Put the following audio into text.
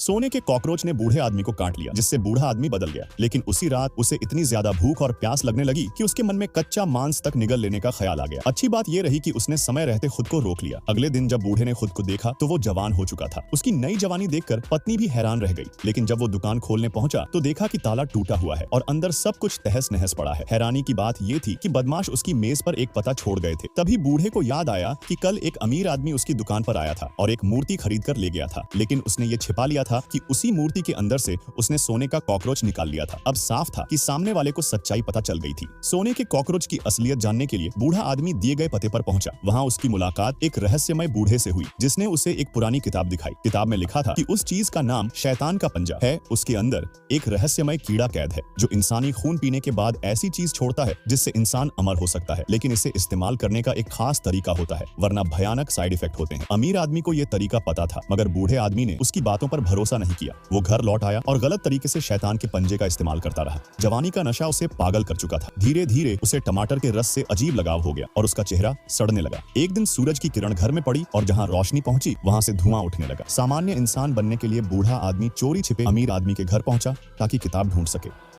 सोने के कॉकरोच ने बूढ़े आदमी को काट लिया, जिससे बूढ़ा आदमी बदल गया। लेकिन उसी रात उसे इतनी ज्यादा भूख और प्यास लगने लगी कि उसके मन में कच्चा मांस तक निगल लेने का ख्याल आ गया। अच्छी बात यह रही कि उसने समय रहते खुद को रोक लिया। अगले दिन जब बूढ़े ने खुद को देखा तो वो जवान हो चुका था। उसकी नई जवानी देखकर पत्नी भी हैरान रह गई। लेकिन जब वो दुकान खोलने पहुंचा तो देखा कि ताला टूटा हुआ है और अंदर सब कुछ तहस नहस पड़ा है। हैरानी की बात ये थी कि बदमाश उसकी मेज पर एक पता छोड़ गए थे। तभी बूढ़े को याद आया कि कल एक अमीर आदमी उसकी दुकान पर आया था और एक मूर्ति खरीद कर ले गया था। लेकिन उसने ये छिपा लिया था कि उसी मूर्ति के अंदर से उसने सोने का कॉकरोच निकाल लिया था। अब साफ था कि सामने वाले को सच्चाई पता चल गई थी। सोने के कॉकरोच की असलियत जानने के लिए बूढ़ा आदमी दिए गए पते पर पहुंचा। वहां उसकी मुलाकात एक रहस्यमय बूढ़े से हुई, जिसने उसे एक पुरानी किताब दिखाई। किताब में लिखा था कि उस चीज का नाम शैतान का पंजा है। उसके अंदर एक रहस्यमय कीड़ा कैद है जो इंसानी खून पीने के बाद ऐसी चीज छोड़ता है जिससे इंसान अमर हो सकता है। लेकिन इसे इस्तेमाल करने का एक खास तरीका होता है, वरना भयानक साइड इफेक्ट होते हैं। अमीर आदमी को यह तरीका पता था, मगर बूढ़े आदमी ने उसकी बातों पर भरोसा नहीं किया। वो घर लौट आया और गलत तरीके से शैतान के पंजे का इस्तेमाल करता रहा। जवानी का नशा उसे पागल कर चुका था। धीरे धीरे उसे टमाटर के रस से अजीब लगाव हो गया और उसका चेहरा सड़ने लगा। एक दिन सूरज की किरण घर में पड़ी और जहां रोशनी पहुंची वहां से धुआं उठने लगा। सामान्य इंसान बनने के लिए बूढ़ा आदमी चोरी छिपे अमीर आदमी के घर पहुंचा ताकि किताब ढूंढ सके।